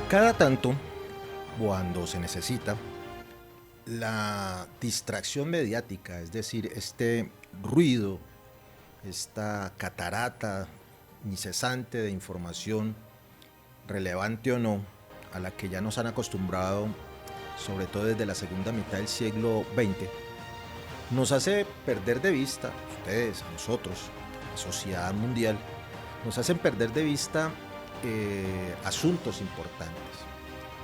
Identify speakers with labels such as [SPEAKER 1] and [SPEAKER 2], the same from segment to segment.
[SPEAKER 1] Cada tanto, cuando se necesita, la distracción mediática, es decir, este ruido, esta catarata incesante de información, relevante o no, a la que ya nos han acostumbrado, sobre todo desde la segunda mitad del siglo XX, nos hace perder de vista, ustedes, a nosotros, la sociedad mundial, nos hacen perder de vista asuntos importantes,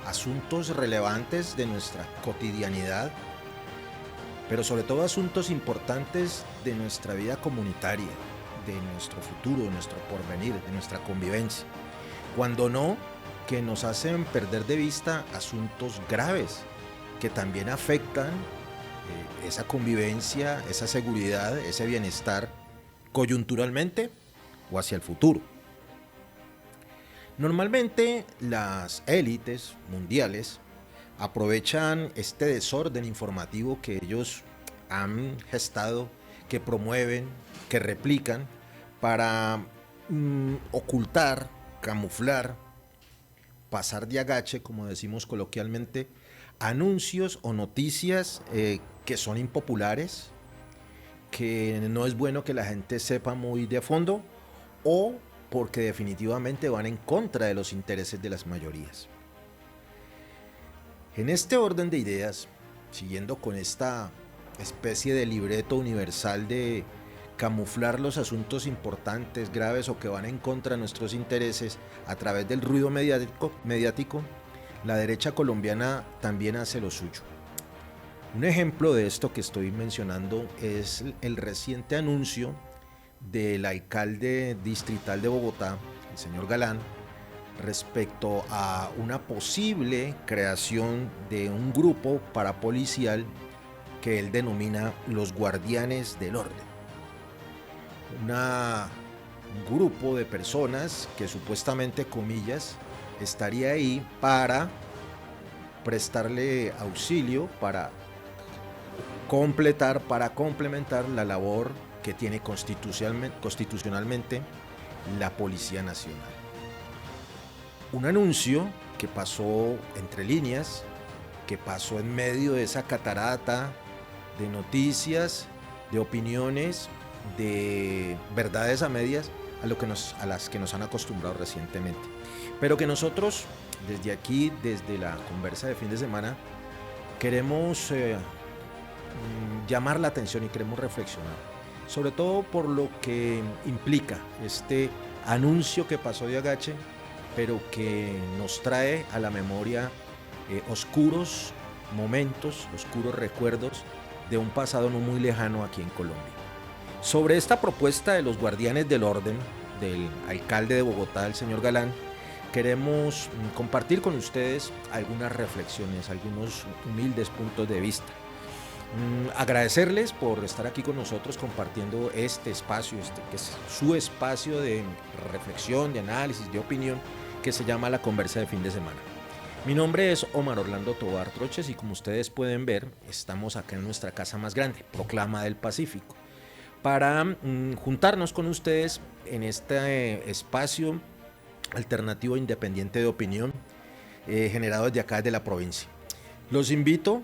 [SPEAKER 1] asuntos relevantes de nuestra cotidianidad, pero sobre todo asuntos importantes de nuestra vida comunitaria, de nuestro futuro, de nuestro porvenir, de nuestra convivencia. Cuando no, que nos hacen perder de vista asuntos graves que también afectan esa convivencia, esa seguridad, ese bienestar coyunturalmente o hacia el futuro. Normalmente las élites mundiales aprovechan este desorden informativo que ellos han gestado, que promueven, que replican para ocultar, camuflar, pasar de agache, como decimos coloquialmente, anuncios o noticias que son impopulares, que no es bueno que la gente sepa muy de fondo, o porque definitivamente van en contra de los intereses de las mayorías. En este orden de ideas, siguiendo con esta especie de libreto universal de camuflar los asuntos importantes, graves o que van en contra de nuestros intereses a través del ruido mediático, la derecha colombiana también hace lo suyo. Un ejemplo de esto que estoy mencionando es el reciente anuncio del alcalde distrital de Bogotá, el señor Galán, respecto a una posible creación de un grupo parapolicial que él denomina los Guardianes del Orden. Un grupo de personas que supuestamente, comillas, estaría ahí para prestarle auxilio, para complementar la labor que tiene constitucionalmente la Policía Nacional. Un anuncio que pasó entre líneas, que pasó en medio de esa catarata de noticias, de opiniones, de verdades a medias a las que nos han acostumbrado recientemente. Pero que nosotros, desde aquí, desde la conversa de fin de semana, queremos llamar la atención y queremos reflexionar, sobre todo por lo que implica este anuncio que pasó de agache, pero que nos trae a la memoria oscuros momentos, oscuros recuerdos de un pasado no muy lejano aquí en Colombia. Sobre esta propuesta de los Guardianes del Orden, del alcalde de Bogotá, el señor Galán, queremos compartir con ustedes algunas reflexiones, algunos humildes puntos de vista. Agradecerles por estar aquí con nosotros compartiendo este espacio, que es su espacio de reflexión, de análisis, de opinión, que se llama La Conversa de Fin de Semana. Mi nombre es Omar Orlando Tobar Troches y como ustedes pueden ver, estamos acá en nuestra casa más grande, Proclama del Pacífico, para juntarnos con ustedes en este espacio alternativo independiente de opinión generado desde acá, desde la provincia. Los invito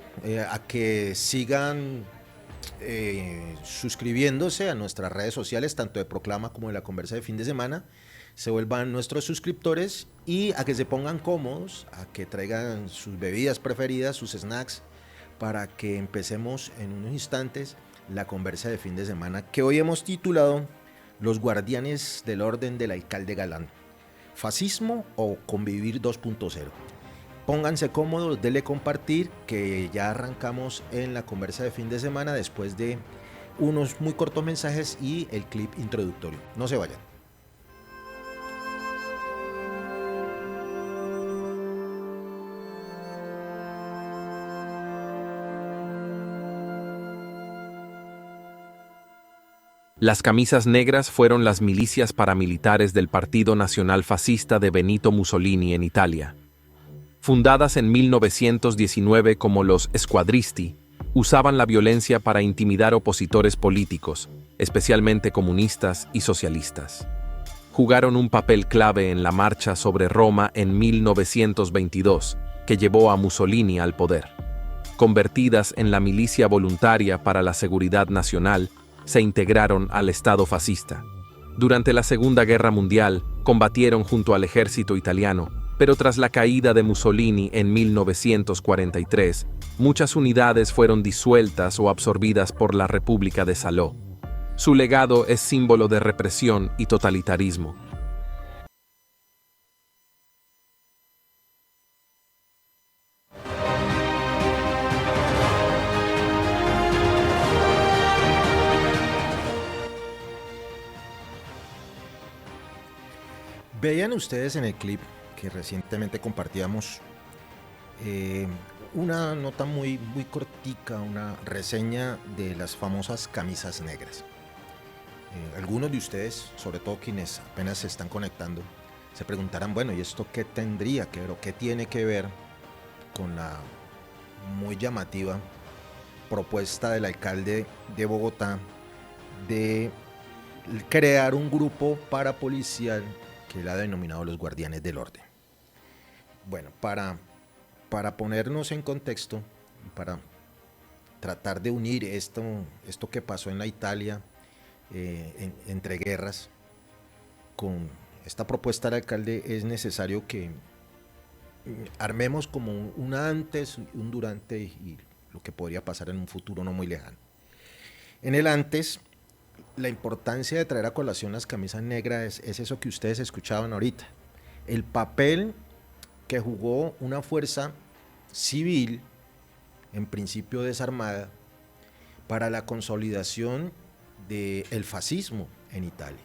[SPEAKER 1] a que sigan suscribiéndose a nuestras redes sociales, tanto de Proclama como de La Conversa de Fin de Semana. se vuelvan nuestros suscriptores y a que se pongan cómodos, a que traigan sus bebidas preferidas, sus snacks, para que empecemos en unos instantes la conversa de fin de semana que hoy hemos titulado Los guardianes del orden del alcalde Galán. ¿Fascismo o convivir 2.0? Pónganse cómodos, denle compartir, que ya arrancamos en la conversa de fin de semana después de unos muy cortos mensajes y el clip introductorio. No se vayan.
[SPEAKER 2] Las camisas negras fueron las milicias paramilitares del Partido Nacional Fascista de Benito Mussolini en Italia. Fundadas en 1919 como los Squadristi, usaban la violencia para intimidar opositores políticos, especialmente comunistas y socialistas. Jugaron un papel clave en la marcha sobre Roma en 1922, que llevó a Mussolini al poder. Convertidas en la milicia voluntaria para la seguridad nacional, se integraron al Estado fascista. Durante la Segunda Guerra Mundial, combatieron junto al ejército italiano, pero tras la caída de Mussolini en 1943, muchas unidades fueron disueltas o absorbidas por la República de Salò. Su legado es símbolo de represión y totalitarismo.
[SPEAKER 1] Veían ustedes en el clip que recientemente compartíamos una nota muy cortica, una reseña de las famosas camisas negras. Algunos de ustedes, sobre todo quienes apenas se están conectando, se preguntarán, bueno, ¿y esto qué tendría que ver o qué tiene que ver con la muy llamativa propuesta del alcalde de Bogotá de crear un grupo parapolicial que él ha denominado los guardianes del orden? Bueno, para ponernos en contexto, para tratar de unir esto que pasó en la Italia entre guerras con esta propuesta del alcalde, es necesario que armemos como un antes, un durante y lo que podría pasar en un futuro no muy lejano. En el antes, la importancia de traer a colación las camisas negras es eso que ustedes escuchaban ahorita. El papel que jugó una fuerza civil, en principio desarmada, para la consolidación del fascismo en Italia.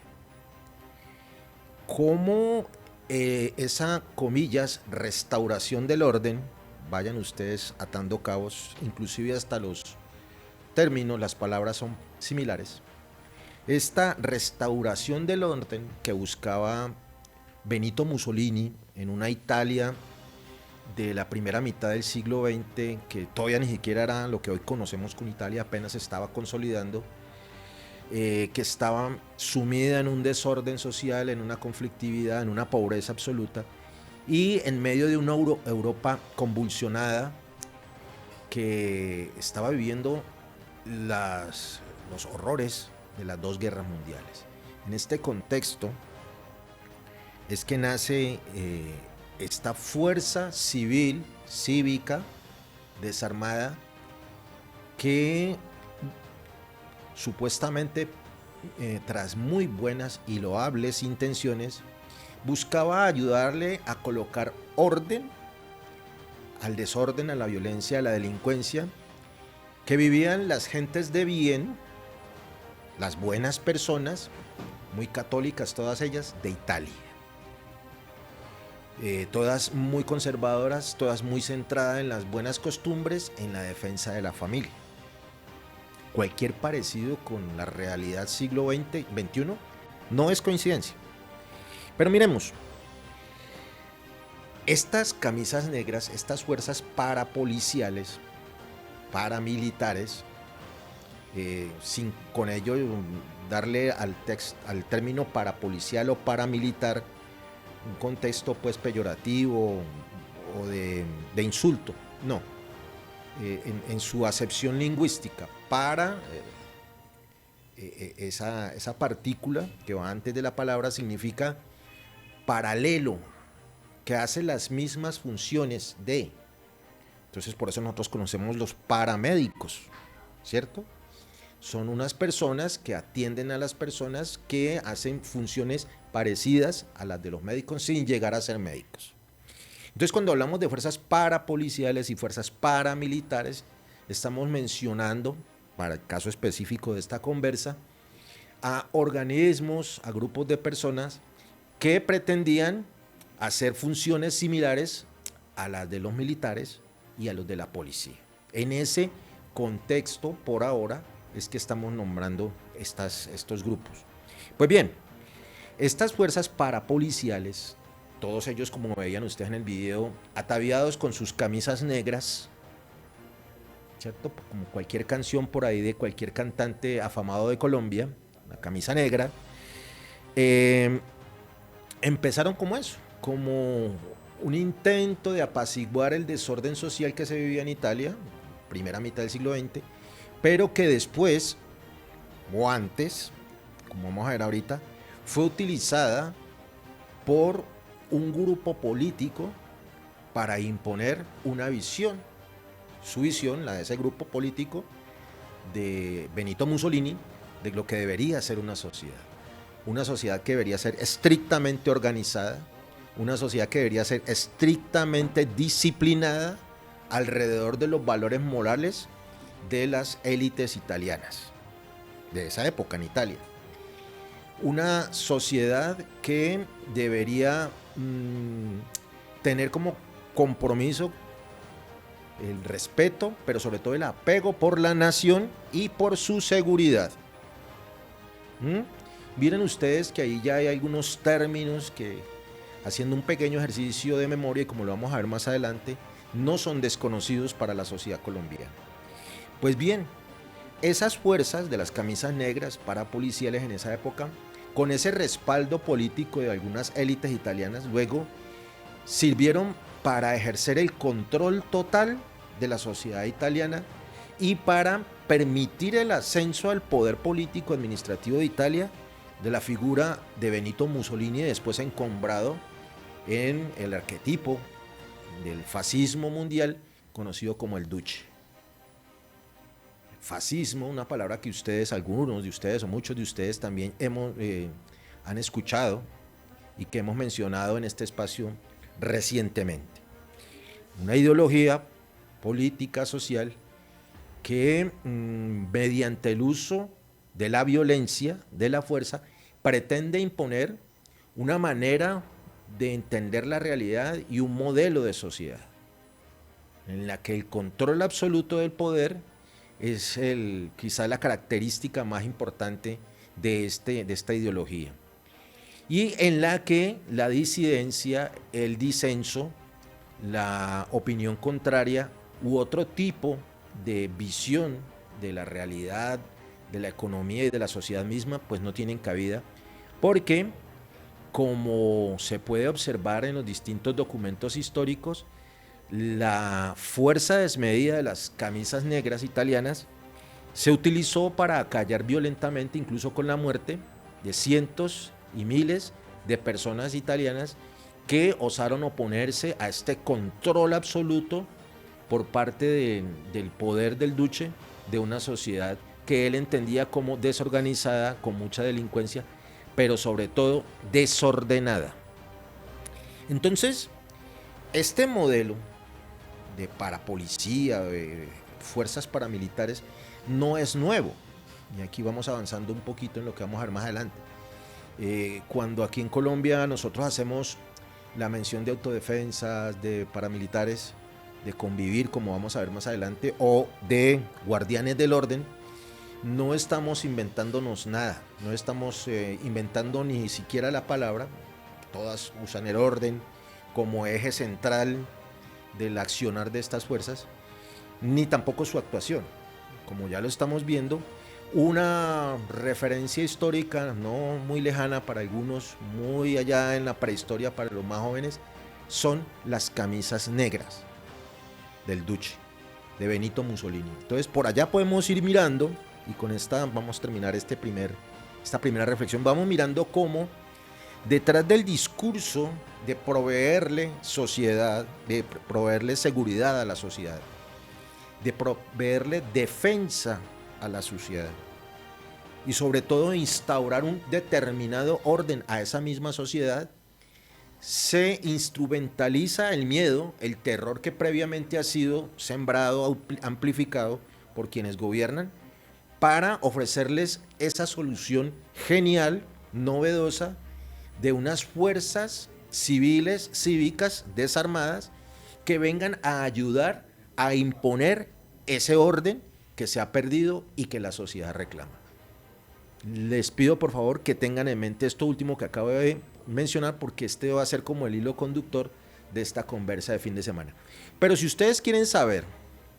[SPEAKER 1] Cómo esa, comillas, restauración del orden, vayan ustedes atando cabos, inclusive hasta los términos, las palabras son similares. Esta restauración del orden que buscaba Benito Mussolini en una Italia de la primera mitad del siglo XX, que todavía ni siquiera era lo que hoy conocemos como Italia, apenas se estaba consolidando, que estaba sumida en un desorden social, en una conflictividad, en una pobreza absoluta, y en medio de una Europa convulsionada que estaba viviendo los horrores de las dos guerras mundiales. En este contexto es que nace esta fuerza civil, cívica, desarmada, que supuestamente, tras muy buenas y loables intenciones, buscaba ayudarle a colocar orden al desorden, a la violencia, a la delincuencia que vivían las gentes de bien, las buenas personas, muy católicas todas ellas, de Italia. Todas muy conservadoras, todas muy centradas en las buenas costumbres, en la defensa de la familia. Cualquier parecido con la realidad siglo XXI no es coincidencia. Pero miremos, estas camisas negras, estas fuerzas parapoliciales, paramilitares, sin con ello darle al término parapolicial o paramilitar un contexto pues peyorativo o de insulto, no, en su acepción lingüística, para esa partícula que va antes de la palabra significa paralelo que hace las mismas funciones de. Entonces por eso nosotros conocemos los paramédicos, ¿cierto? Son unas personas que atienden a las personas que hacen funciones parecidas a las de los médicos sin llegar a ser médicos. Entonces cuando hablamos de fuerzas parapoliciales y fuerzas paramilitares, estamos mencionando, para el caso específico de esta conversa, a organismos, a grupos de personas que pretendían hacer funciones similares a las de los militares y a los de la policía. En ese contexto, por ahora, es que estamos nombrando estos grupos. Pues bien, estas fuerzas parapoliciales, todos ellos, como veían ustedes en el video, ataviados con sus camisas negras, ¿cierto? Como cualquier canción por ahí de cualquier cantante afamado de Colombia, la camisa negra, empezaron como eso, como un intento de apaciguar el desorden social que se vivía en Italia, primera mitad del siglo XX, pero que después, o antes, como vamos a ver ahorita, fue utilizada por un grupo político para imponer una visión. Su visión, la de ese grupo político de Benito Mussolini, de lo que debería ser una sociedad. Una sociedad que debería ser estrictamente organizada, una sociedad que debería ser estrictamente disciplinada alrededor de los valores morales de las élites italianas, de esa época en Italia. Una sociedad que debería tener como compromiso el respeto, pero sobre todo el apego por la nación y por su seguridad. Miren ustedes que ahí ya hay algunos términos que, haciendo un pequeño ejercicio de memoria, y como lo vamos a ver más adelante, no son desconocidos para la sociedad colombiana. Pues bien, esas fuerzas de las camisas negras parapoliciales en esa época, con ese respaldo político de algunas élites italianas, luego sirvieron para ejercer el control total de la sociedad italiana y para permitir el ascenso al poder político administrativo de Italia de la figura de Benito Mussolini, después encumbrado en el arquetipo del fascismo mundial conocido como el Duce. Fascismo, una palabra que ustedes, algunos de ustedes o muchos de ustedes también han escuchado y que hemos mencionado en este espacio recientemente. Una ideología política, social, que mediante el uso de la violencia, de la fuerza, pretende imponer una manera de entender la realidad y un modelo de sociedad en la que el control absoluto del poder es quizá la característica más importante de esta ideología, y en la que la disidencia, el disenso, la opinión contraria u otro tipo de visión de la realidad, de la economía y de la sociedad misma, pues no tienen cabida, porque como se puede observar en los distintos documentos históricos, la fuerza desmedida de las camisas negras italianas se utilizó para acallar violentamente, incluso con la muerte, de cientos y miles de personas italianas que osaron oponerse a este control absoluto por parte del poder del Duce de una sociedad que él entendía como desorganizada, con mucha delincuencia, pero sobre todo desordenada. Entonces, este modelo de parapolicía, de fuerzas paramilitares, no es nuevo. Y aquí vamos avanzando un poquito en lo que vamos a ver más adelante. Cuando aquí en Colombia nosotros hacemos la mención de autodefensas, de paramilitares, de convivir, como vamos a ver más adelante, o de guardianes del orden, no estamos inventándonos nada, no estamos inventando ni siquiera la palabra. Todas usan el orden como eje central del accionar de estas fuerzas, ni tampoco su actuación. Como ya lo estamos viendo, una referencia histórica no muy lejana para algunos, muy allá en la prehistoria para los más jóvenes, son las camisas negras del Duce, de Benito Mussolini. Entonces por allá podemos ir mirando, y con esta vamos a terminar esta primera reflexión. Vamos mirando cómo Detrás del discurso de proveerle sociedad, de proveerle seguridad a la sociedad, de proveerle defensa a la sociedad y sobre todo instaurar un determinado orden a esa misma sociedad, se instrumentaliza el miedo, el terror que previamente ha sido sembrado, amplificado por quienes gobiernan, para ofrecerles esa solución genial, novedosa, de unas fuerzas civiles, cívicas, desarmadas, que vengan a ayudar a imponer ese orden que se ha perdido y que la sociedad reclama. Les pido por favor que tengan en mente esto último que acabo de mencionar, porque este va a ser como el hilo conductor de esta conversa de fin de semana. Pero si ustedes quieren saber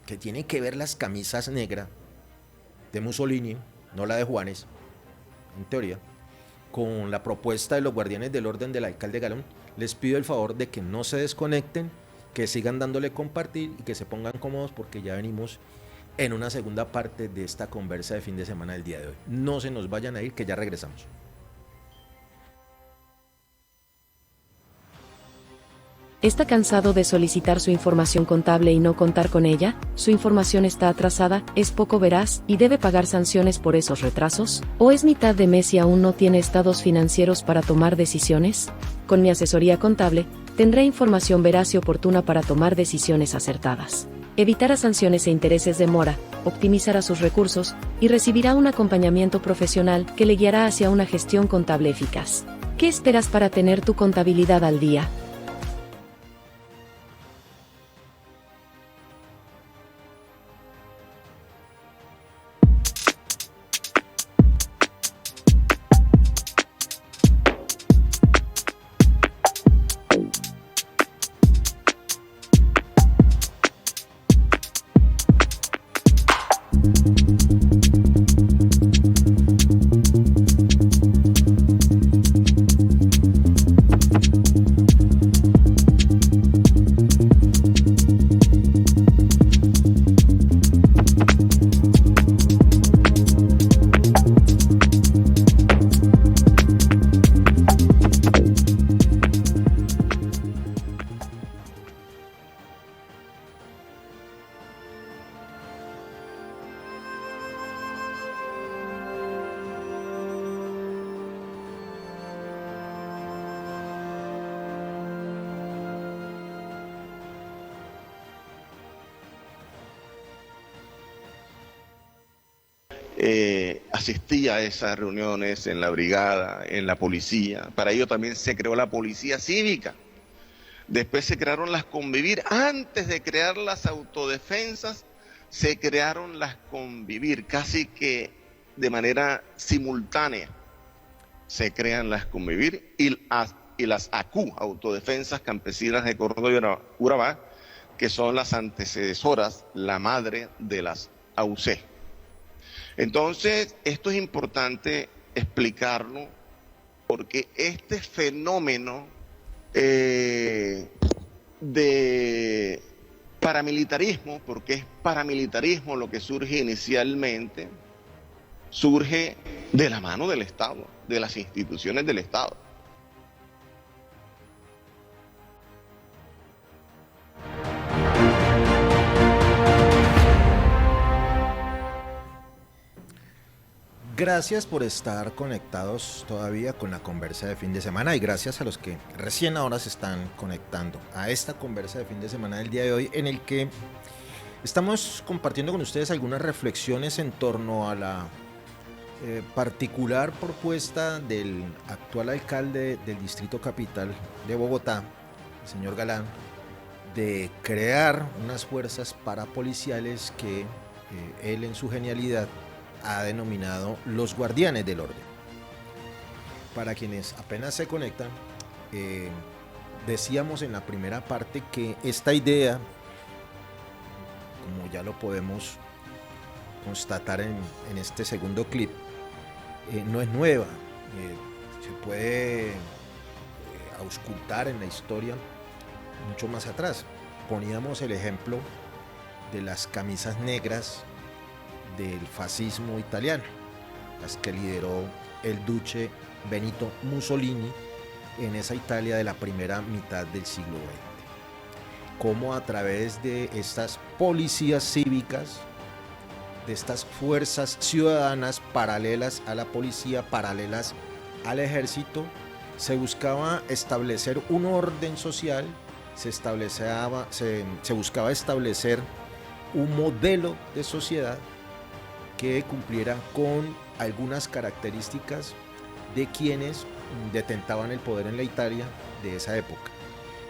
[SPEAKER 1] que tienen que ver las camisas negras de Mussolini, no la de Juanes, en teoría, con la propuesta de los guardianes del orden del alcalde Galán, les pido el favor de que no se desconecten, que sigan dándole compartir y que se pongan cómodos, porque ya venimos en una segunda parte de esta conversa de fin de semana del día de hoy. No se nos vayan a ir, que ya regresamos.
[SPEAKER 3] ¿Está cansado de solicitar su información contable y no contar con ella? ¿Su información está atrasada, es poco veraz y debe pagar sanciones por esos retrasos? ¿O es mitad de mes y aún no tiene estados financieros para tomar decisiones? Con mi asesoría contable, tendrá información veraz y oportuna para tomar decisiones acertadas. Evitará sanciones e intereses de mora, optimizará sus recursos y recibirá un acompañamiento profesional que le guiará hacia una gestión contable eficaz. ¿Qué esperas para tener tu contabilidad al día?
[SPEAKER 4] Asistía a esas reuniones en la brigada, en la policía. Para ello también se creó la policía cívica. Después se crearon las convivir. Antes de crear las autodefensas, se crearon las convivir, casi que de manera simultánea. Se crean las convivir y las ACU, Autodefensas Campesinas de Córdoba y Urabá, que son las antecesoras, la madre de las AUC. Entonces, esto es importante explicarlo, porque este fenómeno de paramilitarismo, porque es paramilitarismo lo que surge inicialmente, surge de la mano del Estado, de las instituciones del Estado.
[SPEAKER 1] Gracias por estar conectados todavía con la conversa de fin de semana, y gracias a los que recién ahora se están conectando a esta conversa de fin de semana del día de hoy, en el que estamos compartiendo con ustedes algunas reflexiones en torno a la particular propuesta del actual alcalde del Distrito Capital de Bogotá, el señor Galán, de crear unas fuerzas parapoliciales que él en su genialidad ha denominado los guardianes del orden. Para quienes apenas se conectan, decíamos en la primera parte que esta idea, como ya lo podemos constatar en este segundo clip, no es nueva. Se puede auscultar en la historia mucho más atrás. Poníamos el ejemplo de las camisas negras del fascismo italiano, las que lideró el duce Benito Mussolini en esa Italia de la primera mitad del siglo XX. Cómo a través de estas policías cívicas, de estas fuerzas ciudadanas paralelas a la policía, paralelas al ejército, se buscaba establecer un orden social, se buscaba establecer un modelo de sociedad que cumpliera con algunas características de quienes detentaban el poder en la Italia de esa época.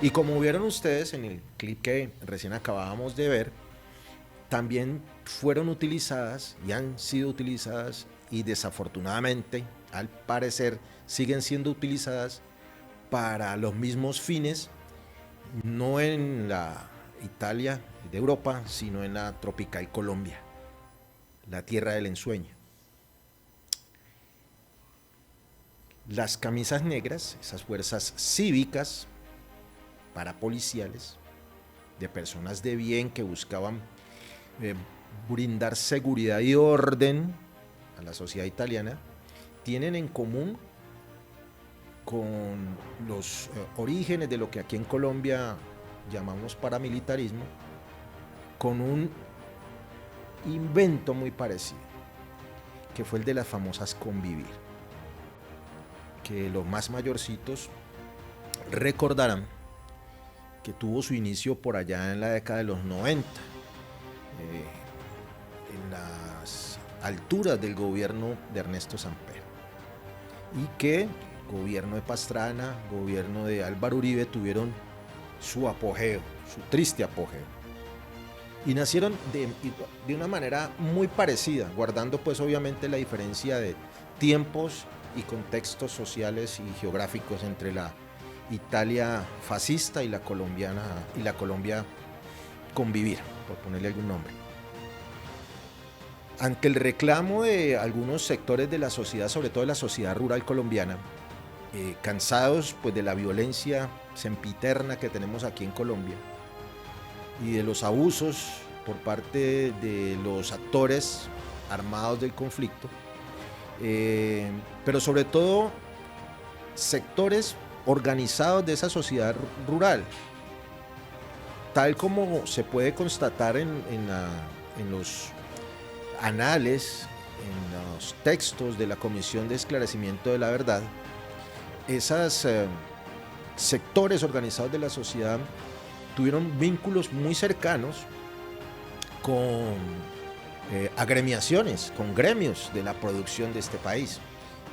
[SPEAKER 1] Y como vieron ustedes en el clip que recién acabábamos de ver, también fueron utilizadas y han sido utilizadas, y desafortunadamente, al parecer, siguen siendo utilizadas para los mismos fines, no en la Italia de Europa, sino en la tropical Colombia, la tierra del ensueño. Las camisas negras, esas fuerzas cívicas, parapoliciales, de personas de bien que buscaban brindar seguridad y orden a la sociedad italiana, tienen en común con los orígenes de lo que aquí en Colombia llamamos paramilitarismo, con un invento muy parecido, que fue el de las famosas convivir, que los más mayorcitos recordarán que tuvo su inicio por allá en la década de los 90, en las alturas del gobierno de Ernesto Samper, y que gobierno de Pastrana, gobierno de Álvaro Uribe tuvieron su apogeo, su triste apogeo, y nacieron de una manera muy parecida, guardando pues obviamente la diferencia de tiempos y contextos sociales y geográficos entre la Italia fascista y la colombiana, y la Colombia convivir, por ponerle algún nombre. Ante el reclamo de algunos sectores de la sociedad, sobre todo de la sociedad rural colombiana, cansados pues de la violencia sempiterna que tenemos aquí en Colombia y de los abusos por parte de los actores armados del conflicto, pero sobre todo sectores organizados de esa sociedad rural, tal como se puede constatar en los anales, en los textos de la Comisión de Esclarecimiento de la Verdad. Esos sectores organizados de la sociedad tuvieron vínculos muy cercanos con agremiaciones, con gremios de la producción de este país,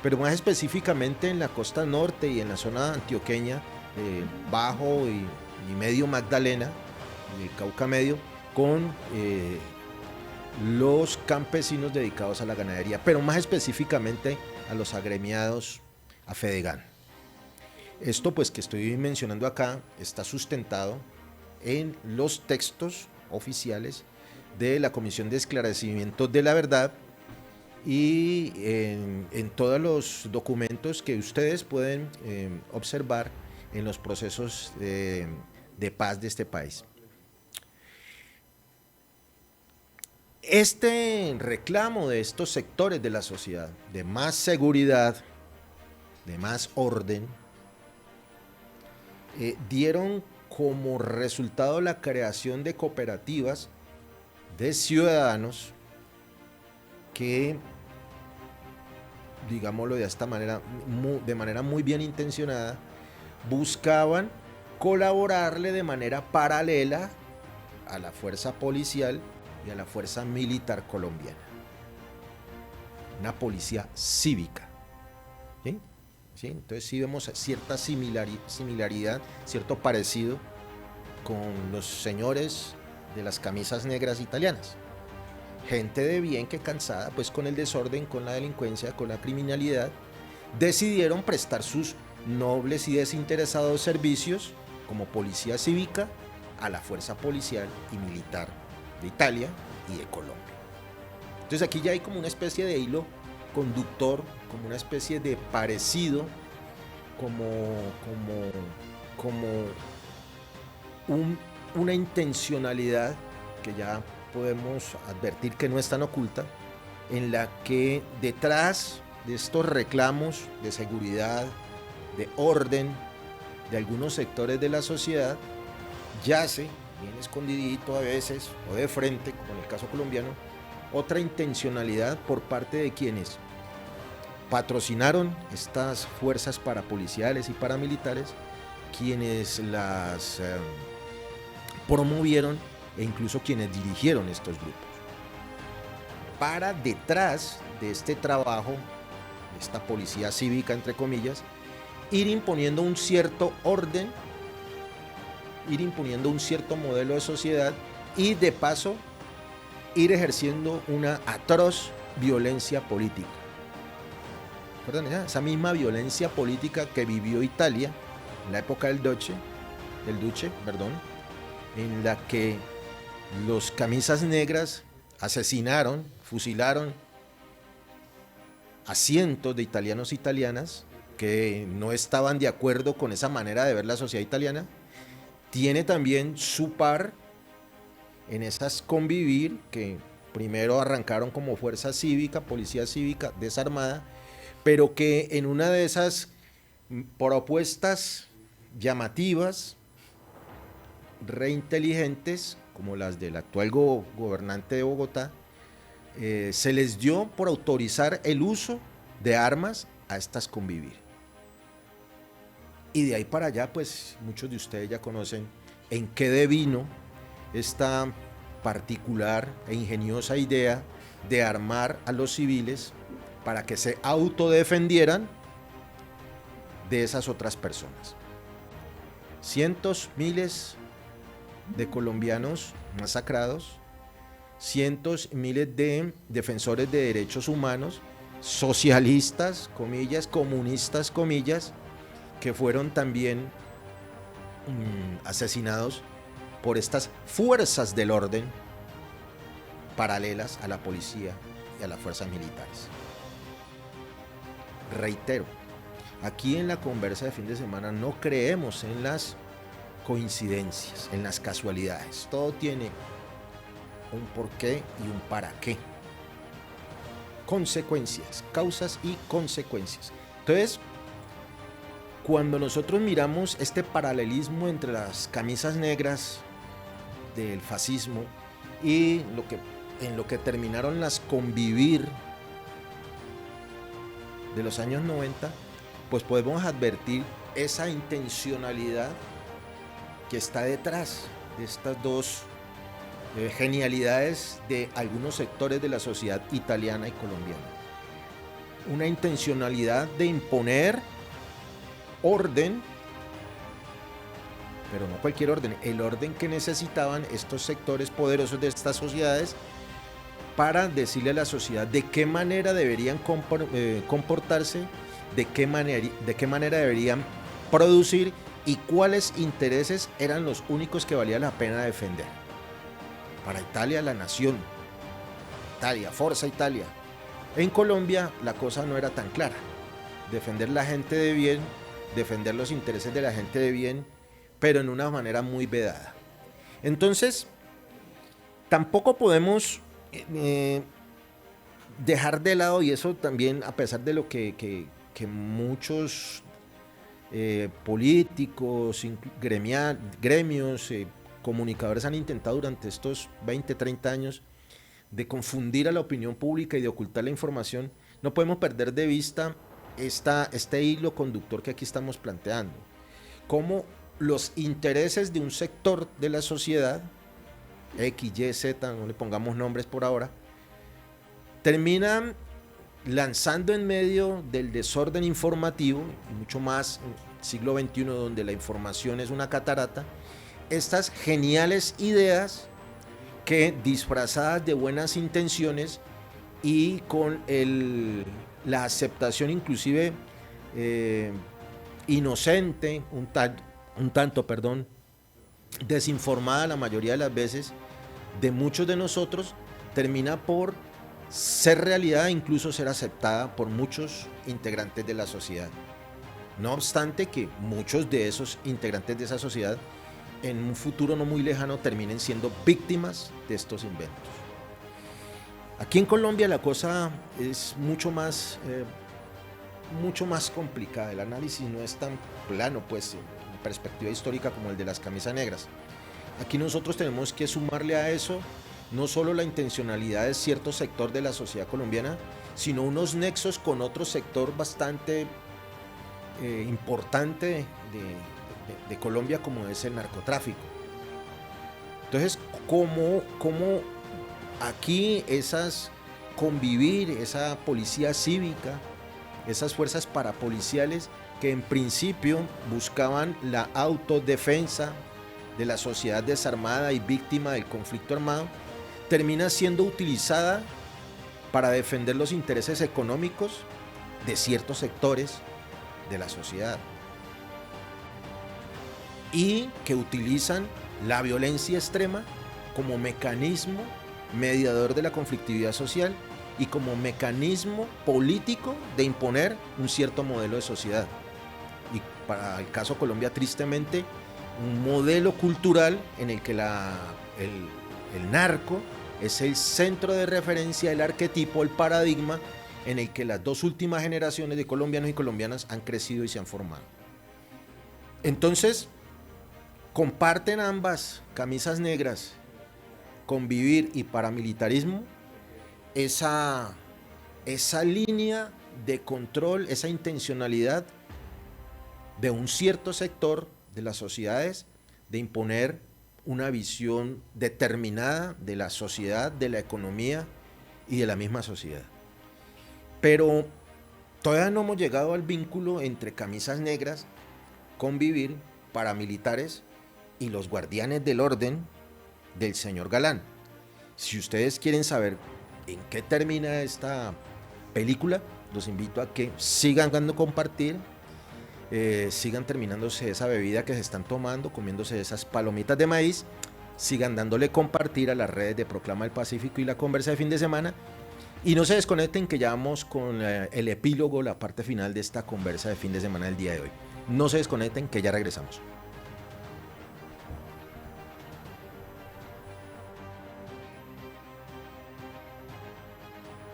[SPEAKER 1] pero más específicamente en la costa norte y en la zona antioqueña, Bajo y Medio Magdalena, y el Cauca Medio, con los campesinos dedicados a la ganadería, pero más específicamente a los agremiados a Fedegan. Esto pues que estoy mencionando acá está sustentado en los textos oficiales de la Comisión de Esclarecimiento de la Verdad y en todos los documentos que ustedes pueden observar en los procesos de paz de este país. Este reclamo de estos sectores de la sociedad de más seguridad, de más orden, dieron como resultado la creación de cooperativas de ciudadanos que, digámoslo de esta manera, de manera muy bien intencionada, buscaban colaborarle de manera paralela a la fuerza policial y a la fuerza militar colombiana. Una policía cívica. ¿Sí? ¿Sí? Entonces sí vemos cierta similaridad, cierto parecido con los señores de las camisas negras italianas. Gente de bien que, cansada pues con el desorden, con la delincuencia, con la criminalidad, decidieron prestar sus nobles y desinteresados servicios como policía cívica a la fuerza policial y militar de Italia y de Colombia. Entonces aquí ya hay como una especie de hilo conductor, como una especie de parecido, una intencionalidad que ya podemos advertir que no es tan oculta, en la que detrás de estos reclamos de seguridad, de orden de algunos sectores de la sociedad, yace, bien escondidito a veces, o de frente, como en el caso colombiano, otra intencionalidad por parte de quienes patrocinaron estas fuerzas parapoliciales y paramilitares, quienes las promovieron e incluso quienes dirigieron estos grupos. Para detrás de este trabajo, esta policía cívica, entre comillas, ir imponiendo un cierto orden, ir imponiendo un cierto modelo de sociedad y de paso ir ejerciendo una atroz violencia política. ¿Recuerdan esa misma violencia política que vivió Italia en la época del Duce, en la que los camisas negras asesinaron, fusilaron a cientos de italianos e italianas que no estaban de acuerdo con esa manera de ver la sociedad italiana? Tiene también su par en esas convivir que primero arrancaron como fuerza cívica, policía cívica desarmada, pero que en una de esas propuestas llamativas, reinteligentes, como las del actual gobernante de Bogotá, se les dio por autorizar el uso de armas a estas convivir. Y de ahí para allá, pues muchos de ustedes ya conocen en qué devino esta particular e ingeniosa idea de armar a los civiles para que se autodefendieran de esas otras personas. Cientos, miles de colombianos masacrados, cientos, miles de defensores de derechos humanos, socialistas, comillas, comunistas, comillas, que fueron también asesinados por estas fuerzas del orden paralelas a la policía y a las fuerzas militares. Reitero, aquí en la conversa de fin de semana no creemos en las coincidencias, en las casualidades. Todo tiene un porqué y un para qué. Consecuencias, causas y consecuencias. Entonces, cuando nosotros miramos este paralelismo entre las camisas negras del fascismo y en lo que terminaron las convivir de los años 90, pues podemos advertir esa intencionalidad que está detrás de estas dos genialidades de algunos sectores de la sociedad italiana y colombiana. Una intencionalidad de imponer orden, pero no cualquier orden, el orden que necesitaban estos sectores poderosos de estas sociedades para decirle a la sociedad de qué manera deberían comportarse, de qué manera deberían producir y cuáles intereses eran los únicos que valía la pena defender. Para Italia, la nación, Italia, Forza Italia. En Colombia la cosa no era tan clara. Defender la gente de bien, defender los intereses de la gente de bien, pero en una manera muy vedada. Entonces, tampoco podemos dejar de lado, y eso también a pesar de lo que muchos políticos, gremios, comunicadores han intentado durante estos 20, 30 años de confundir a la opinión pública y de ocultar la información, no podemos perder de vista este hilo conductor que aquí estamos planteando. Cómo los intereses de un sector de la sociedad, X, Y, Z, no le pongamos nombres por ahora, terminan lanzando en medio del desorden informativo, y mucho más en el siglo XXI donde la información es una catarata, estas geniales ideas que, disfrazadas de buenas intenciones y con la aceptación inclusive inocente, un tanto, desinformada la mayoría de las veces de muchos de nosotros, termina por ser realidad e incluso ser aceptada por muchos integrantes de la sociedad. No obstante que muchos de esos integrantes de esa sociedad en un futuro no muy lejano terminen siendo víctimas de estos inventos. Aquí en Colombia la cosa es mucho más mucho más complicada, el análisis no es tan plano, pues, en perspectiva histórica como el de las camisas negras. Aquí nosotros tenemos que sumarle a eso no solo la intencionalidad de cierto sector de la sociedad colombiana, sino unos nexos con otro sector bastante importante de Colombia, como es el narcotráfico. Entonces, ¿cómo aquí convivir, esa policía cívica, esas fuerzas parapoliciales que en principio buscaban la autodefensa de la sociedad desarmada y víctima del conflicto armado, termina siendo utilizada para defender los intereses económicos de ciertos sectores de la sociedad y que utilizan la violencia extrema como mecanismo mediador de la conflictividad social y como mecanismo político de imponer un cierto modelo de sociedad. Y para el caso Colombia, tristemente, un modelo cultural en el que el narco es el centro de referencia, el arquetipo, el paradigma en el que las dos últimas generaciones de colombianos y colombianas han crecido y se han formado. Entonces, comparten ambas camisas negras, convivir y paramilitarismo, esa línea de control, esa intencionalidad de un cierto sector de las sociedades de imponer una visión determinada de la sociedad, de la economía y de la misma sociedad. Pero todavía no hemos llegado al vínculo entre camisas negras, convivir, paramilitares y los guardianes del orden del señor Galán. Si ustedes quieren saber en qué termina esta película, los invito a que sigan dando compartir, sigan terminándose esa bebida que se están tomando, comiéndose esas palomitas de maíz, sigan dándole compartir a las redes de Proclama el Pacífico y La Conversa de Fin de Semana, y no se desconecten que ya vamos con el epílogo, la parte final de esta conversa de fin de semana del día de hoy. No se desconecten que ya regresamos.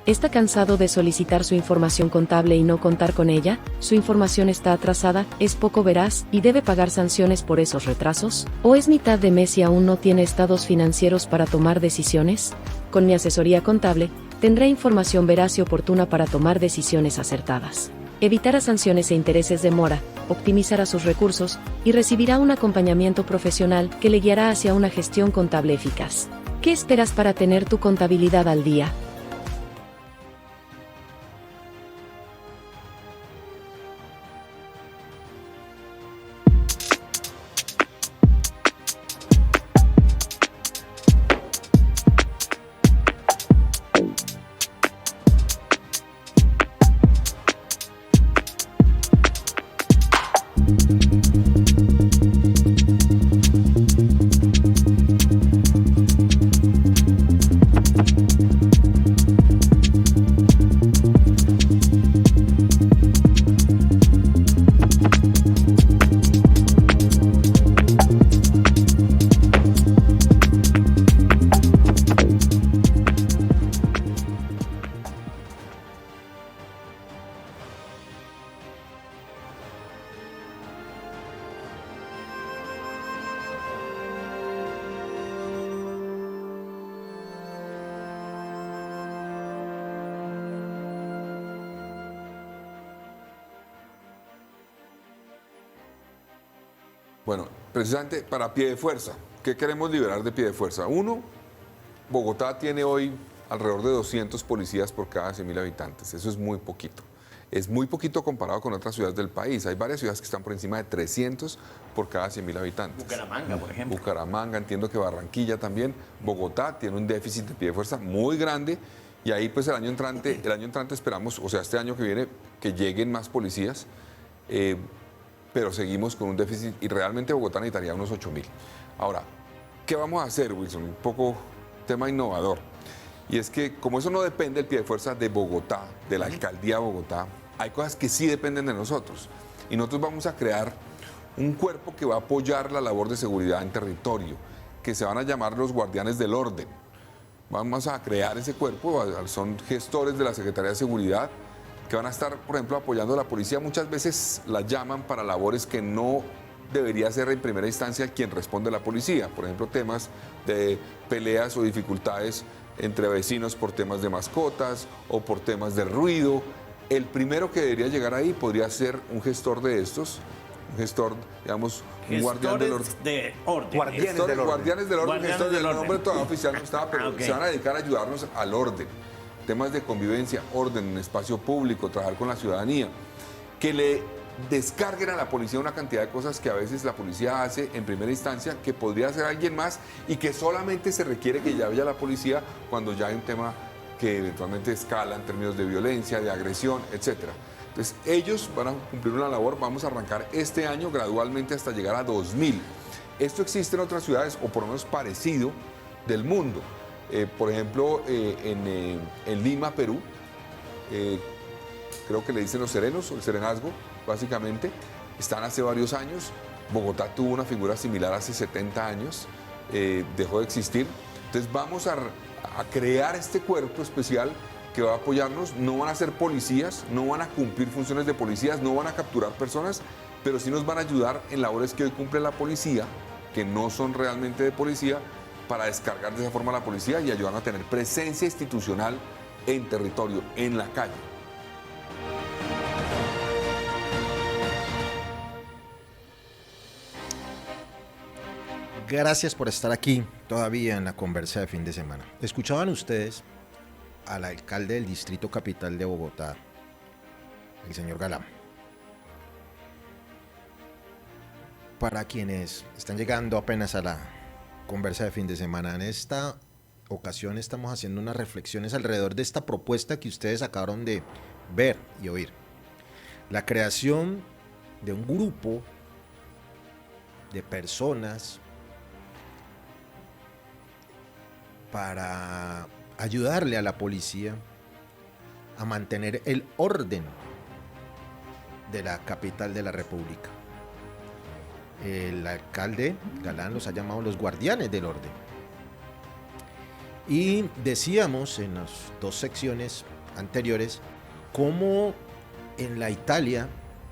[SPEAKER 3] ¿Está cansado de solicitar su información contable y no contar con ella? ¿Su información está atrasada, es poco veraz y debe pagar sanciones por esos retrasos? ¿O es mitad de mes y aún no tiene estados financieros para tomar decisiones? Con mi asesoría contable, tendrá información veraz y oportuna para tomar decisiones acertadas. Evitará sanciones e intereses de mora, optimizará sus recursos y recibirá un acompañamiento profesional que le guiará hacia una gestión contable eficaz. ¿Qué esperas para tener tu contabilidad al día?
[SPEAKER 5] Bueno, precisamente para Piedefuerza, ¿qué queremos liberar de Piedefuerza? Uno, Bogotá tiene hoy alrededor de 200 policías por cada 100.000 habitantes. Eso es muy poquito. Es muy poquito comparado con otras ciudades del país. Hay varias ciudades que están por encima de 300 por cada 100.000 habitantes.
[SPEAKER 6] Bucaramanga, por ejemplo.
[SPEAKER 5] Bucaramanga, entiendo que Barranquilla también. Bogotá tiene un déficit de Piedefuerza muy grande y ahí pues el año entrante esperamos, o sea, este año que viene, que lleguen más policías, pero seguimos con un déficit y realmente Bogotá necesitaría unos 8.000. Ahora, ¿qué vamos a hacer, Wilson? Un poco tema innovador. Y es que como eso no depende del Piedefuerza de Bogotá, de la alcaldía de Bogotá, hay cosas que sí dependen de nosotros. Y nosotros vamos a crear un cuerpo que va a apoyar la labor de seguridad en territorio, que se van a llamar los guardianes del orden. Vamos a crear ese cuerpo, son gestores de la Secretaría de Seguridad que van a estar, por ejemplo, apoyando a la policía. Muchas veces la llaman para labores que no debería ser en primera instancia quien responde a la policía. Por ejemplo, temas de peleas o dificultades entre vecinos por temas de mascotas o por temas de ruido. El primero que debería llegar ahí podría ser un gestor de estos, un gestor, digamos, un guardián del orden.
[SPEAKER 6] De orden.
[SPEAKER 5] Guardianes del orden.
[SPEAKER 6] Guardianes
[SPEAKER 5] Gestor del
[SPEAKER 6] del
[SPEAKER 5] nombre
[SPEAKER 6] orden.
[SPEAKER 5] todavía oficial no estaba, pero
[SPEAKER 6] Ok.
[SPEAKER 5] se van a dedicar a ayudarnos al orden. Temas de convivencia, orden en espacio público, trabajar con la ciudadanía. Que le descarguen a la policía una cantidad de cosas que a veces la policía hace en primera instancia, que podría hacer alguien más y que solamente se requiere que ya vaya la policía cuando ya hay un tema que eventualmente escala en términos de violencia, de agresión, etcétera. Entonces, ellos van a cumplir una labor, vamos a arrancar este año gradualmente hasta llegar a 2000. Esto existe en otras ciudades, o por lo menos parecido, del mundo. Por ejemplo, en Lima, Perú, creo que le dicen los serenos, o el serenazgo, básicamente, están hace varios años. Bogotá tuvo una figura similar hace 70 años, dejó de existir. Entonces vamos a crear este cuerpo especial que va a apoyarnos. No van a ser policías, no van a cumplir funciones de policías, no van a capturar personas, pero sí nos van a ayudar en labores que hoy cumple la policía, que no son realmente de policía, para descargar de esa forma a la policía y ayudar a tener presencia institucional en territorio, en la calle.
[SPEAKER 1] Gracias por estar aquí todavía en la conversa de fin de semana. Escuchaban ustedes al alcalde del Distrito Capital de Bogotá, el señor Galán. Para quienes están llegando apenas a la conversa de fin de semana, en esta ocasión estamos haciendo unas reflexiones alrededor de esta propuesta que ustedes acabaron de ver y oír. La creación de un grupo de personas para ayudarle a la policía a mantener el orden de la capital de la República. El alcalde Galán los ha llamado los guardianes del orden. Y decíamos en las dos secciones anteriores cómo en la Italia,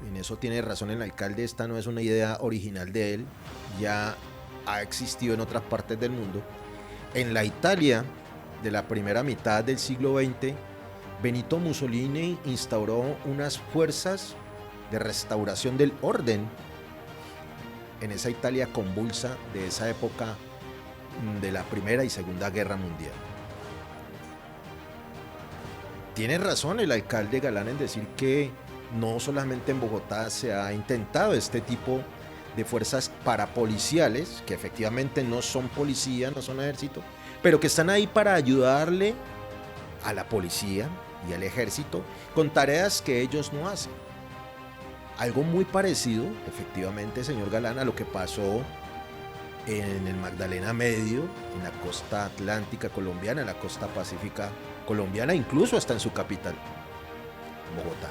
[SPEAKER 1] en eso tiene razón el alcalde, esta no es una idea original de él, ya ha existido en otras partes del mundo. En la Italia de la primera mitad del siglo XX, Benito Mussolini instauró unas fuerzas de restauración del orden en esa Italia convulsa de esa época de la Primera y Segunda Guerra Mundial. Tiene razón el alcalde Galán en decir que no solamente en Bogotá se ha intentado este tipo de fuerzas parapoliciales, que efectivamente no son policía, no son ejército, pero que están ahí para ayudarle a la policía y al ejército con tareas que ellos no hacen. Algo muy parecido, efectivamente, señor Galán, a lo que pasó en el Magdalena Medio, en la costa atlántica colombiana, en la costa pacífica colombiana, incluso hasta en su capital, Bogotá,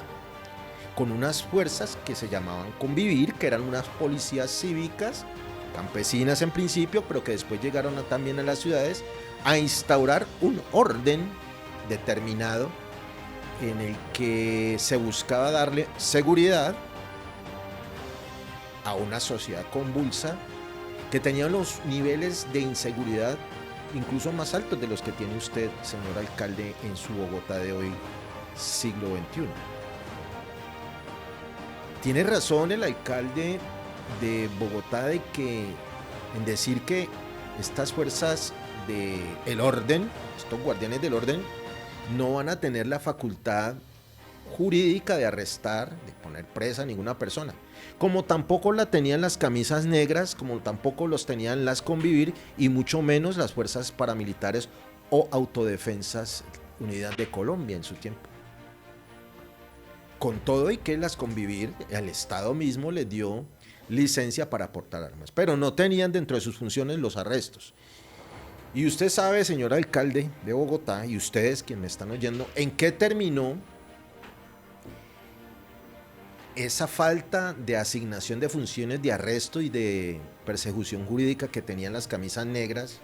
[SPEAKER 1] con unas fuerzas que se llamaban Convivir, que eran unas policías cívicas, campesinas en principio, pero que después llegaron también a las ciudades a instaurar un orden determinado en el que se buscaba darle seguridad a una sociedad convulsa que tenía los niveles de inseguridad incluso más altos de los que tiene usted, señor alcalde, en su Bogotá de hoy, siglo XXI. Tiene razón el alcalde de Bogotá en decir que estas fuerzas del orden, estos guardianes del orden, no van a tener la facultad jurídica de arrestar, de poner presa a ninguna persona, como tampoco la tenían las camisas negras, como tampoco los tenían las Convivir y mucho menos las fuerzas paramilitares o autodefensas Unidad de Colombia en su tiempo. Con todo y que las Convivir, el Estado mismo les dio licencia para portar armas, pero no tenían dentro de sus funciones los arrestos. Y usted sabe, señor alcalde de Bogotá, y ustedes quienes me están oyendo, ¿en qué terminó esa falta de asignación de funciones de arresto y de persecución jurídica que tenían las camisas negras,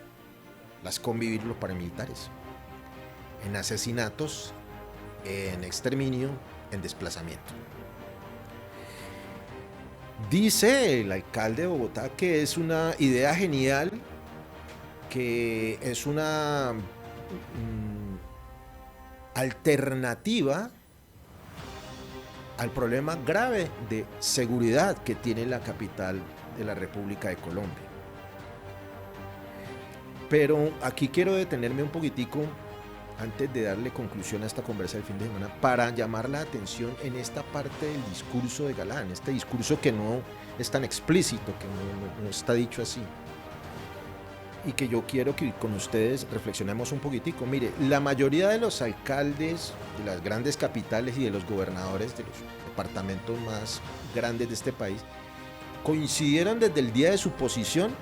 [SPEAKER 1] las Convivir, los paramilitares? En asesinatos, en exterminio, en desplazamiento. Dice el alcalde de Bogotá que es una idea genial, que es una alternativa al problema grave de seguridad que tiene la capital de la República de Colombia. Pero aquí quiero detenerme un poquitico antes de darle conclusión a esta conversa del fin de semana para llamar la atención en esta parte del discurso de Galán, este discurso que no es tan explícito, que no está dicho así, y que yo quiero que con ustedes reflexionemos un poquitico. Mire, la mayoría de los alcaldes de las grandes capitales y de los gobernadores de los departamentos más grandes de este país coincidieron desde el día de su posesión,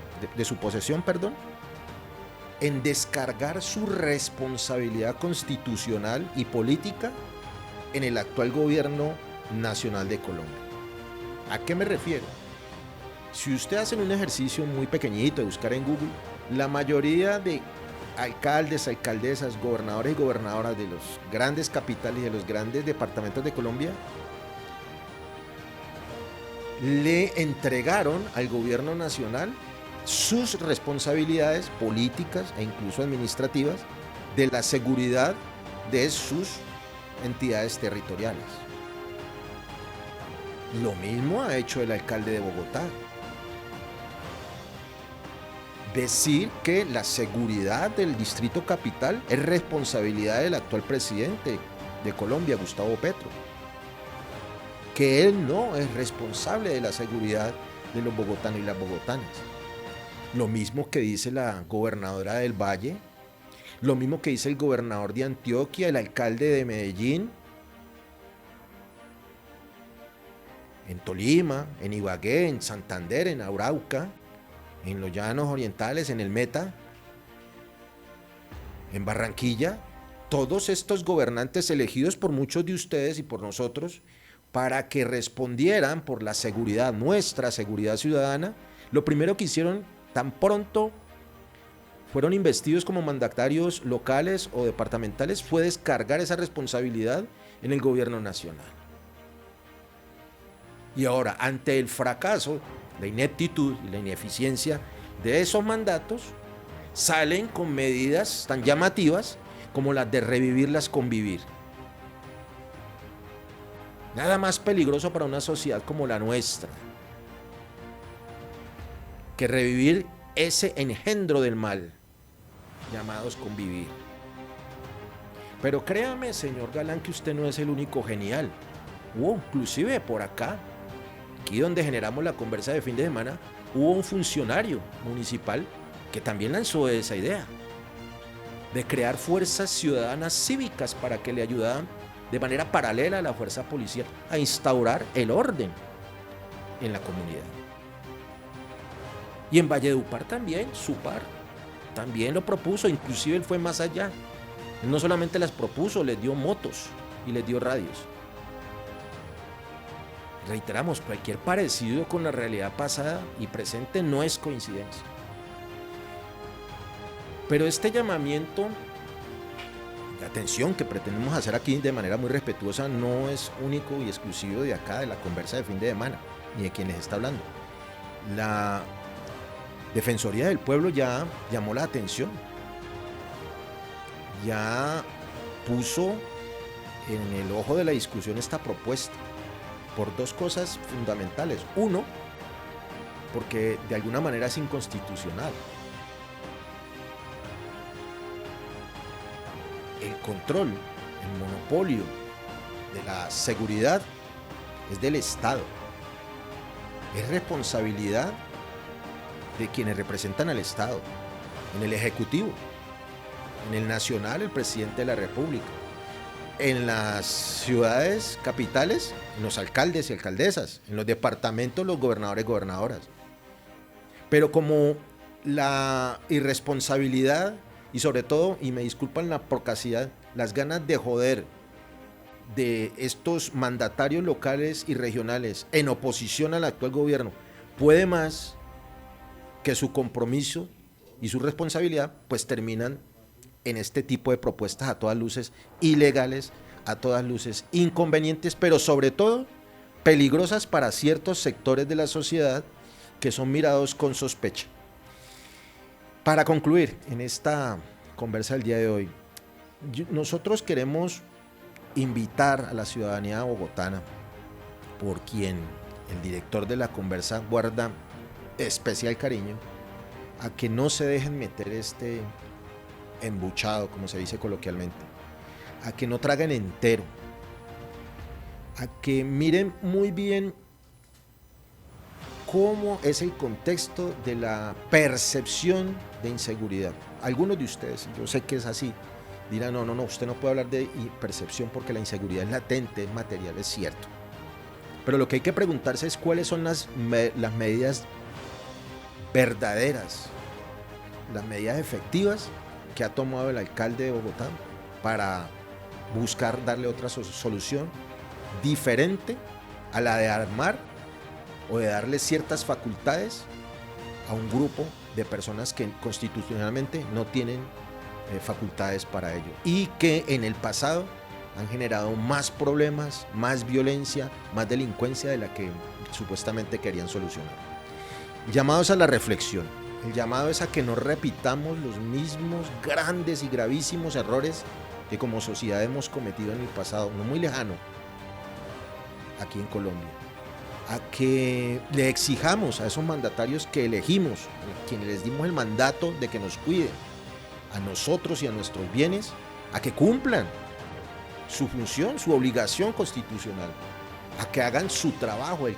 [SPEAKER 1] en descargar su responsabilidad constitucional y política en el actual gobierno nacional de Colombia. ¿A qué me refiero? Si usted hace un ejercicio muy pequeñito de buscar en Google, la mayoría de alcaldes, alcaldesas, gobernadores y gobernadoras de los grandes capitales y de los grandes departamentos de Colombia le entregaron al gobierno nacional sus responsabilidades políticas e incluso administrativas de la seguridad de sus entidades territoriales. Lo mismo ha hecho el alcalde de Bogotá. Decir que la seguridad del distrito capital es responsabilidad del actual presidente de Colombia, Gustavo Petro. Que él no es responsable de la seguridad de los bogotanos y las bogotanas. Lo mismo que dice la gobernadora del Valle, lo mismo que dice el gobernador de Antioquia, el alcalde de Medellín, en Tolima, en Ibagué, en Santander, en Arauca, en los Llanos Orientales, en el Meta, en Barranquilla, todos estos gobernantes elegidos por muchos de ustedes y por nosotros para que respondieran por la seguridad, nuestra seguridad ciudadana, lo primero que hicieron tan pronto fueron investidos como mandatarios locales o departamentales fue descargar esa responsabilidad en el gobierno nacional. Y ahora, ante el fracaso, la ineptitud y la ineficiencia de esos mandatos, salen con medidas tan llamativas como las de revivirlas con vivir. Nada más peligroso para una sociedad como la nuestra que revivir ese engendro del mal, llamados convivir. Pero créame, señor Galán, que usted no es el único genial. Hubo inclusive por acá, aquí donde generamos la conversa de fin de semana, hubo un funcionario municipal que también lanzó esa idea de crear fuerzas ciudadanas cívicas para que le ayudaran de manera paralela a la fuerza policial a instaurar el orden en la comunidad. Y en Valledupar también, Supar también lo propuso, inclusive él fue más allá. Él no solamente las propuso, les dio motos y les dio radios. Reiteramos, cualquier parecido con la realidad pasada y presente no es coincidencia. Pero este llamamiento de atención que pretendemos hacer aquí de manera muy respetuosa no es único y exclusivo de acá, de la conversa de fin de semana, ni de quienes está hablando. La Defensoría del Pueblo ya llamó la atención, ya puso en el ojo de la discusión esta propuesta por dos cosas fundamentales. Uno, porque de alguna manera es inconstitucional. El control, el monopolio de la seguridad es del Estado. Es responsabilidad de quienes representan al Estado, en el Ejecutivo, en el Nacional, el Presidente de la República, en las ciudades capitales, en los alcaldes y alcaldesas, en los departamentos, los gobernadores y gobernadoras. Pero como la irresponsabilidad y sobre todo, y me disculpan la procacidad, las ganas de joder de estos mandatarios locales y regionales en oposición al actual gobierno puede más que su compromiso y su responsabilidad, pues terminan en este tipo de propuestas a todas luces ilegales, a todas luces inconvenientes, pero sobre todo peligrosas para ciertos sectores de la sociedad que son mirados con sospecha. Para concluir en esta conversa del día de hoy, nosotros queremos invitar a la ciudadanía bogotana, por quien el director de la conversa guarda especial cariño, a que no se dejen meter este embuchado, como se dice coloquialmente, a que no traguen entero, a que miren muy bien cómo es el contexto de la percepción de inseguridad. Algunos de ustedes, yo sé que es así, dirán, no, usted no puede hablar de percepción porque la inseguridad es latente, es material, es cierto. Pero lo que hay que preguntarse es cuáles son las medidas verdaderas, las medidas efectivas que ha tomado el alcalde de Bogotá para buscar darle otra solución diferente a la de armar o de darle ciertas facultades a un grupo de personas que constitucionalmente no tienen facultades para ello y que en el pasado han generado más problemas, más violencia, más delincuencia de la que supuestamente querían solucionar. Llamados a la reflexión, el llamado es a que no repitamos los mismos grandes y gravísimos errores que como sociedad hemos cometido en el pasado, no muy lejano, aquí en Colombia. A que le exijamos a esos mandatarios que elegimos, a quienes les dimos el mandato de que nos cuiden, a nosotros y a nuestros bienes, a que cumplan su función, su obligación constitucional, a que hagan su trabajo,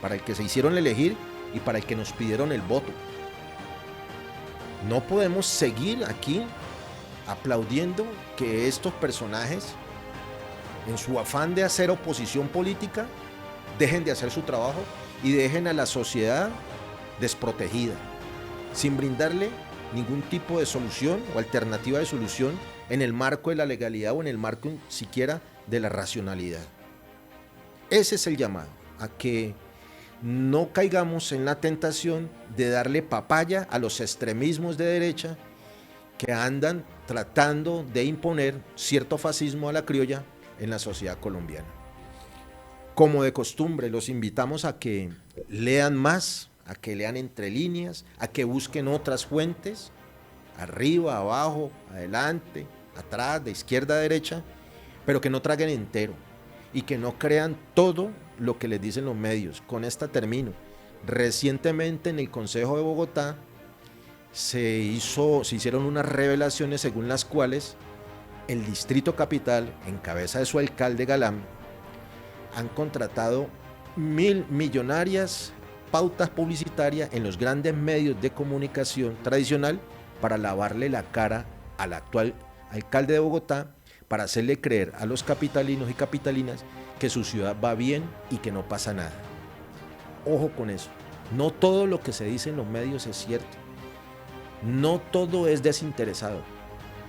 [SPEAKER 1] para el que se hicieron elegir y para el que nos pidieron el voto. No podemos seguir aquí aplaudiendo que estos personajes, en su afán de hacer oposición política, dejen de hacer su trabajo y dejen a la sociedad desprotegida, sin brindarle ningún tipo de solución o alternativa de solución en el marco de la legalidad o en el marco siquiera de la racionalidad. Ese es el llamado, a que no caigamos en la tentación de darle papaya a los extremismos de derecha que andan tratando de imponer cierto fascismo a la criolla en la sociedad colombiana. Como de costumbre, los invitamos a que lean más, a que lean entre líneas, a que busquen otras fuentes, arriba, abajo, adelante, atrás, de izquierda a derecha, pero que no traguen entero y que no crean todo lo que les dicen los medios. Con esta termino. Recientemente en el Consejo de Bogotá se hicieron unas revelaciones según las cuales el Distrito Capital, en cabeza de su alcalde Galán, han contratado millonarias pautas publicitarias en los grandes medios de comunicación tradicional para lavarle la cara al actual alcalde de Bogotá, para hacerle creer a los capitalinos y capitalinas que su ciudad va bien y que no pasa nada. Ojo con eso, no todo lo que se dice en los medios es cierto, no todo es desinteresado,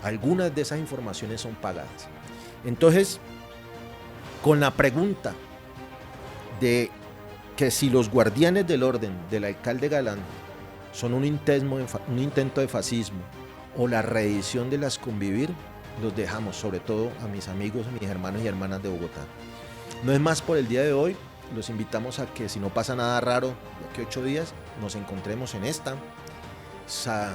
[SPEAKER 1] algunas de esas informaciones son pagadas. Entonces, con la pregunta de que si los guardianes del orden del alcalde Galán son un intento de fascismo o la reedición de las Convivir, los dejamos, sobre todo a mis amigos, mis hermanos y hermanas de Bogotá. No es más por el día de hoy, los invitamos a que si no pasa nada raro, de aquí a 8 días, nos encontremos en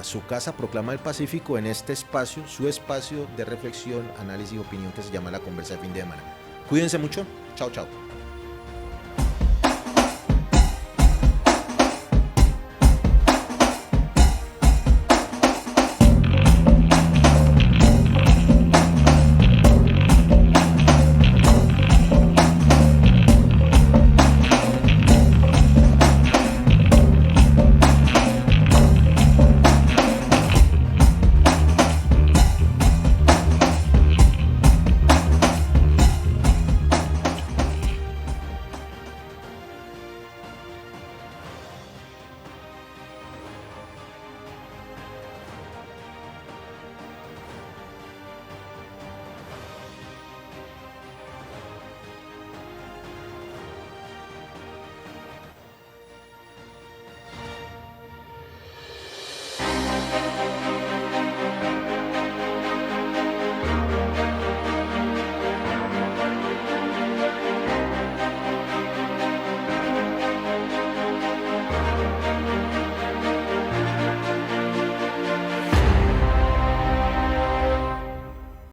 [SPEAKER 1] su casa Proclama del Pacífico, en este espacio, su espacio de reflexión, análisis y opinión que se llama La Conversa de Fin de Semana. Cuídense mucho, chao, chao.